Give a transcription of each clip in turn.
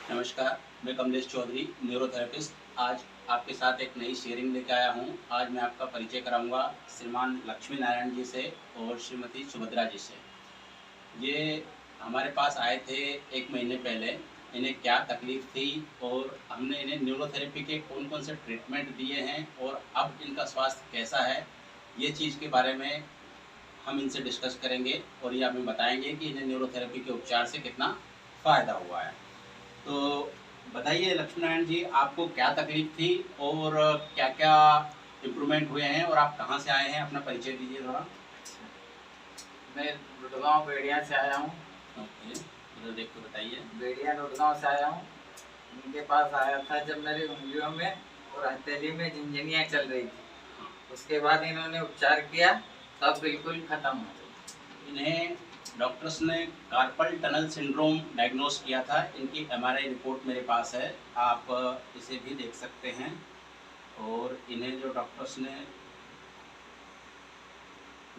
नमस्कार, मैं कमलेश चौधरी, न्यूरोथेरेपिस्ट। आज आपके साथ एक नई शेयरिंग लेके आया हूँ। आज मैं आपका परिचय कराऊँगा श्रीमान लक्ष्मी नारायण जी से और श्रीमती सुभद्रा जी से। ये हमारे पास आए थे 1 महीने पहले। इन्हें क्या तकलीफ़ थी और हमने इन्हें न्यूरोथेरेपी के कौन-कौन से ट्रीटमेंट दिए हैं और अब इनका स्वास्थ्य कैसा है, ये चीज़ के बारे में हम इनसे डिस्कस करेंगे और ये हमें बताएँगे कि इन्हें न्यूरोथेरेपी के उपचार से कितना फ़ायदा हुआ है। तो बताइए लक्ष्मी नारायण जी, आपको क्या तकलीफ थी और क्या-क्या इम्प्रूवमेंट हुए हैं और आप कहाँ से आए हैं? अपना परिचय दीजिए थोड़ा। मैं लुड़गांव बेड़िया से आया हूँ। ओके, इधर देख के बताइए। बेड़िया लुड़गांव से आया हूँ। उनके पास आया था जब मेरी उंगलियों में और हथेली में झिनझिनियाँ चल रही थी। उसके बाद इन्होंने उपचार किया, तब बिल्कुल खत्म हो गई। इन्हें डॉक्टर्स ने कार्पल टनल सिंड्रोम डायग्नोस किया था। इनकी एमआरआई रिपोर्ट मेरे पास है, आप इसे भी देख सकते हैं। और इन्हें जो डॉक्टर्स ने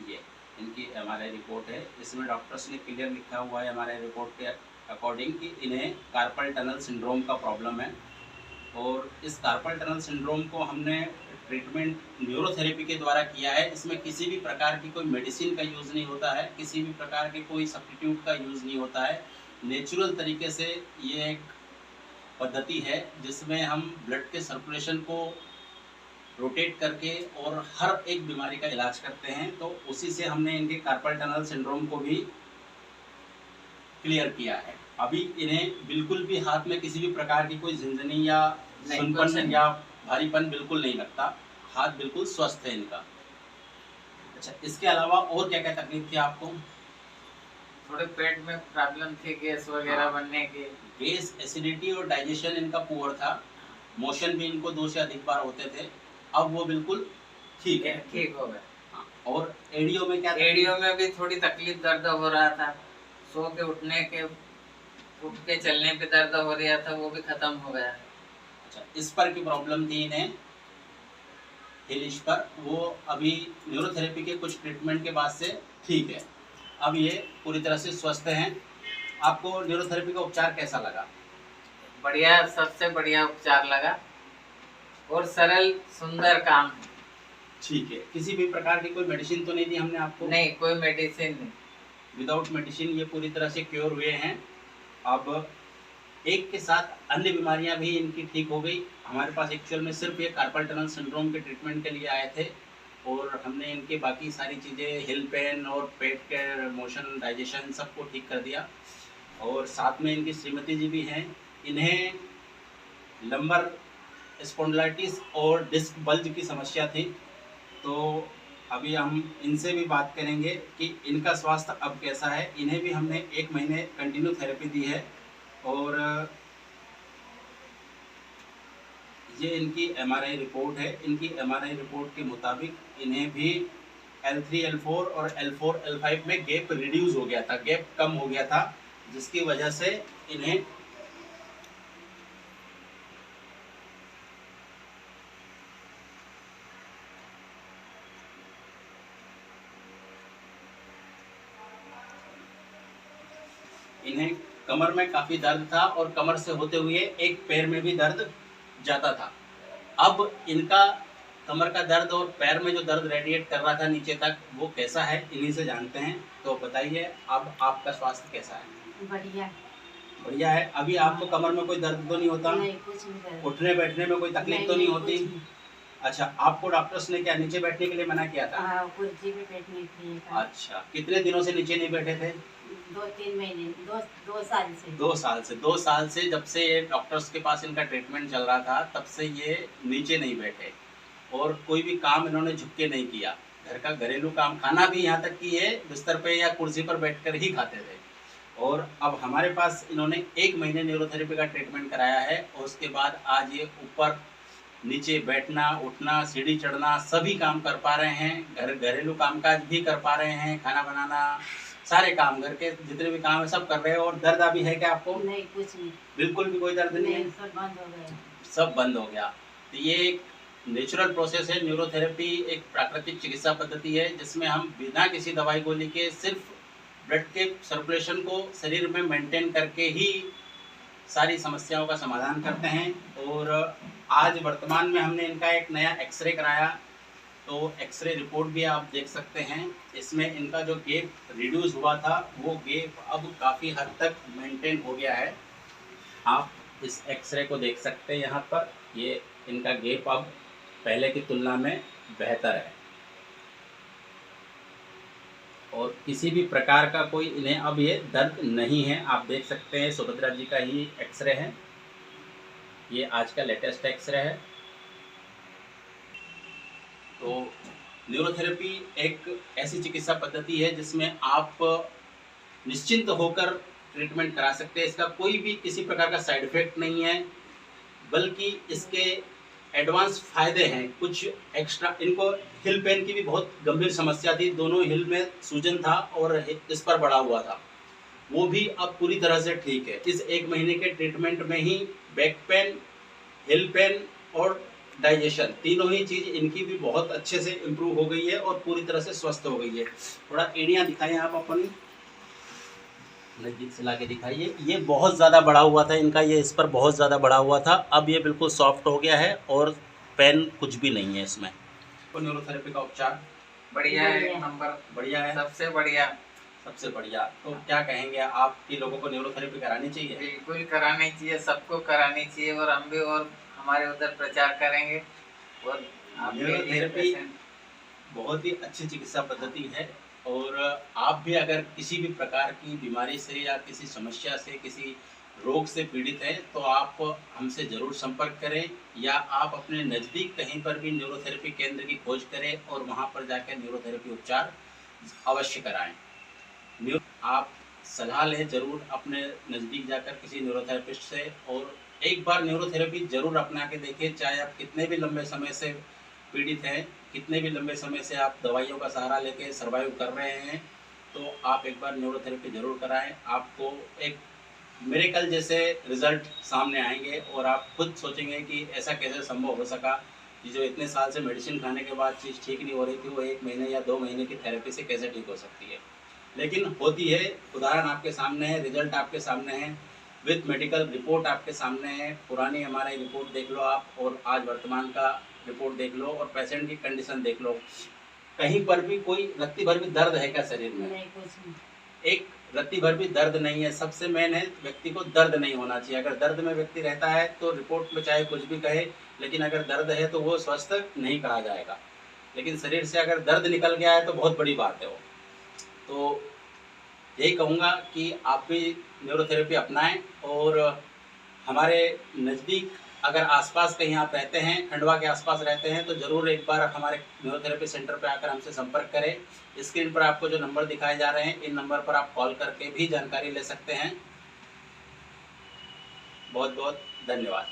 ये इनकी एमआरआई रिपोर्ट है, इसमें डॉक्टर्स ने क्लियर लिखा हुआ है एमआरआई रिपोर्ट के अकॉर्डिंग कि इन्हें कार्पल टनल सिंड्रोम का प्रॉब्लम है। और इस कार्पल टनल सिंड्रोम को हमने ट्रीटमेंट न्यूरोथेरेपी के द्वारा किया है। इसमें किसी भी प्रकार की कोई मेडिसिन का यूज़ नहीं होता है, किसी भी प्रकार के कोई सब्स्टिट्यूट का यूज़ नहीं होता है। नेचुरल तरीके से ये एक पद्धति है जिसमें हम ब्लड के सर्कुलेशन को रोटेट करके और हर एक बीमारी का इलाज करते हैं। तो उसी से हमने इनके कार्पल टनल सिंड्रोम को भी क्लियर किया है। अभी इन्हें बिल्कुल भी हाथ में किसी भी प्रकार की कोई झिनझनी या सुनपन या भारीपन बिल्कुल नहीं लगता। हाथ बिल्कुल स्वस्थ है इनका। अच्छा, इसके अलावा और क्या-क्या तकलीफ थी आपको? थोड़े पेट में प्रॉब्लम थी, गैस वगैरह बनने की। गैस, एसिडिटी और डाइजेशन इनका पुअर था। मोशन भी इनको 2 से अधिक बार होते थे। अब वो बिल्कुल ठीक है। ठीक हो गए। हाँ, और एड़ियों में क्या? एड़ियों में भी थोड़ी तकलीफ, दर्द हो रहा था। सो के उठ के चलने पे दर्द हो रहा था, वो भी खत्म हो गया। अच्छा, इस पर की प्रॉब्लम थी इन्हें, हिल पर, वो अभी न्यूरोथेरेपी के कुछ ट्रीटमेंट के बाद से ठीक है। अब ये पूरी तरह से स्वस्थ हैं। आपको न्यूरोथेरेपी का उपचार कैसा लगा? बढ़िया, सबसे बढ़िया उपचार लगा और सरल सुंदर काम है। ठीक है। किसी भी प्रकार की कोई मेडिसिन तो नहीं दी हमने आपको? नहीं, कोई मेडिसिन नहीं। विदाउट मेडिसिन ये पूरी तरह से क्योर हुए हैं। अब एक के साथ अन्य बीमारियां भी इनकी ठीक हो गई। हमारे पास एक्चुअल में सिर्फ ये कार्पल टनल सिंड्रोम के ट्रीटमेंट के लिए आए थे और हमने इनके बाकी सारी चीज़ें, हिल पेन और पेट के मोशन, डाइजेशन सबको ठीक कर दिया। और साथ में इनकी श्रीमती जी भी हैं। इन्हें लंबर स्पॉन्डिलाइटिस और डिस्क बल्ज की समस्या थी। तो अभी हम इनसे भी बात करेंगे कि इनका स्वास्थ्य अब कैसा है। इन्हें भी हमने 1 महीने कंटिन्यू थेरेपी दी है और ये इनकी एमआरआई रिपोर्ट है। इनकी एमआरआई रिपोर्ट के मुताबिक इन्हें भी L3, L4 और L4, L5 में गैप रिड्यूस हो गया था, गैप कम हो गया था, जिसकी वजह से इन्हें कमर में काफ़ी दर्द था और कमर से होते हुए एक पैर में भी दर्द जाता था। अब इनका कमर का दर्द और पैर में जो दर्द रेडिएट कर रहा था नीचे तक, वो कैसा है इन्हीं से जानते हैं। तो बताइए, अब आपका स्वास्थ्य कैसा है? बढ़िया। बढ़िया है। अभी आपको कमर में कोई दर्द तो नहीं होता? नहीं, कुछ नहीं। उठने बैठने में कोई तकलीफ तो नहीं होती? अच्छा, आपको डॉक्टर्स ने क्या नीचे बैठने के लिए मना किया था? हाँ, कुर्सी पे बैठने के लिए कहा। अच्छा, कितने दिनों से नीचे नहीं बैठे थे? 2-3 महीने, 2 साल से। 2 साल से। 2 साल से जब से ये डॉक्टर्स के पास इनका ट्रीटमेंट चल रहा था, तब से ये नीचे नहीं बैठे और कोई भी काम इन्होंने झुक के नहीं किया। घर का घरेलू काम, खाना भी यहाँ तक कि ये बिस्तर पे या कुर्सी पर बैठकर ही खाते थे। और अब हमारे पास इन्होंने 1 महीने न्यूरोथेरेपी का ट्रीटमेंट कराया है और उसके बाद आज ये ऊपर नीचे बैठना, उठना, सीढ़ी चढ़ना सभी काम कर पा रहे हैं। घरेलू कामकाज भी कर पा रहे हैं, खाना बनाना, सारे काम, घर के जितने भी काम है सब कर रहे हैं। और दर्द अभी है क्या आपको? नहीं, कुछ नहीं। बिल्कुल भी कोई दर्द नहीं है? सब बंद हो गया। सब बंद हो गया। तो ये एक नेचुरल प्रोसेस है। न्यूरोथेरेपी एक प्राकृतिक चिकित्सा पद्धति है जिसमें हम बिना किसी दवाई गोली के सिर्फ ब्लड के सर्कुलेशन को शरीर में मेंटेन करके ही सारी समस्याओं का समाधान करते हैं। और आज वर्तमान में हमने इनका एक नया एक्सरे कराया, तो एक्सरे रिपोर्ट भी आप देख सकते हैं। इसमें इनका जो गैप रिड्यूस हुआ था वो गैप अब काफ़ी हद तक मेंटेन हो गया है। आप इस एक्सरे को देख सकते हैं यहाँ पर, ये इनका गैप अब पहले की तुलना में बेहतर है और किसी भी प्रकार का कोई इन्हें अब ये दर्द नहीं है। आप देख सकते हैं सुभद्रा जी का ही एक्सरे है, ये आज का लेटेस्ट एक्सरे है। तो न्यूरोथेरेपी एक ऐसी चिकित्सा पद्धति है जिसमें आप निश्चिंत होकर ट्रीटमेंट करा सकते हैं। इसका कोई भी किसी प्रकार का साइड इफेक्ट नहीं है, बल्कि इसके एडवांस फायदे हैं कुछ एक्स्ट्रा। इनको हिल पेन की भी बहुत गंभीर समस्या थी, दोनों हिल में सूजन था और इस पर बढ़ा हुआ था, वो भी अब पूरी तरह से ठीक है। इस 1 महीने के ट्रीटमेंट में ही बैक पेन, हिल पेन और डाइजेशन तीनों ही चीज़ इनकी भी बहुत अच्छे से इम्प्रूव हो गई है और पूरी तरह से स्वस्थ हो गई है। थोड़ा एड़ियाँ दिखाएं आप अपनी, नज़दीक से ला के दिखाइए। ये बहुत ज़्यादा बढ़ा हुआ था इनका, ये इस पर बहुत ज़्यादा बढ़ा हुआ था, अब ये बिल्कुल सॉफ्ट हो गया है और पेन कुछ भी नहीं है इसमें। तो न्यूरोथेरेपी का उपचार बढ़िया है, एक नंबर बढ़िया है, सबसे बढ़िया। सबसे बढ़िया। तो क्या कहेंगे आप कि लोगों को न्यूरोथेरेपी करानी चाहिए? बिल्कुल करानी चाहिए, सबको करानी चाहिए और हम भी और हमारे उधर प्रचार करेंगे। और न्यूरोथेरेपी बहुत ही अच्छी चिकित्सा पद्धति है और आप भी अगर किसी भी प्रकार की बीमारी से या किसी समस्या से, किसी रोग से पीड़ित हैं तो आप हमसे ज़रूर संपर्क करें, या आप अपने नज़दीक कहीं पर भी न्यूरोथेरेपी केंद्र की खोज करें और वहां पर जाकर न्यूरोथेरेपी उपचार अवश्य कराएं। आप सलाह लें ज़रूर अपने नज़दीक जाकर किसी न्यूरोथेरेपिस्ट से, और एक बार न्यूरोथेरेपी ज़रूर अपना के देखिए। चाहे आप कितने भी लंबे समय से पीड़ित हैं, कितने भी लंबे समय से आप दवाइयों का सहारा लेके सर्वाइव कर रहे हैं, तो आप एक बार न्यूरोथेरेपी ज़रूर कराएं। आपको एक मिरेकल जैसे रिजल्ट सामने आएंगे और आप खुद सोचेंगे कि ऐसा कैसे संभव हो सका कि जो इतने साल से मेडिसिन खाने के बाद चीज़ ठीक नहीं हो रही थी, वो 1 महीने या 2 महीने की थेरेपी से कैसे ठीक हो सकती है। लेकिन होती है, उदाहरण आपके सामने है, रिजल्ट आपके सामने है, विथ मेडिकल रिपोर्ट आपके सामने है। पुरानी हमारी रिपोर्ट देख लो आप और आज वर्तमान का रिपोर्ट देख लो और पेशेंट की कंडीशन देख लो। कहीं पर भी कोई रत्ती भर भी दर्द है क्या शरीर में? नहीं, कुछ नहीं। एक रत्ती भर भी दर्द नहीं है। सबसे मेन है व्यक्ति को दर्द नहीं होना चाहिए। अगर दर्द में व्यक्ति रहता है तो रिपोर्ट में चाहे कुछ भी कहे, लेकिन अगर दर्द है तो वो स्वस्थ नहीं कहा जाएगा। लेकिन शरीर से अगर दर्द निकल गया है तो बहुत बड़ी बात है वो। तो यही कहूँगा कि आप भी न्यूरोथेरेपी अपनाएं और हमारे नज़दीक अगर आसपास कहीं आप रहते हैं, खंडवा के आसपास रहते हैं, तो ज़रूर एक बार हमारे न्यूरोथेरेपी सेंटर पे आकर हमसे संपर्क करें। स्क्रीन पर आपको जो नंबर दिखाए जा रहे हैं, इन नंबर पर आप कॉल करके भी जानकारी ले सकते हैं। बहुत बहुत धन्यवाद।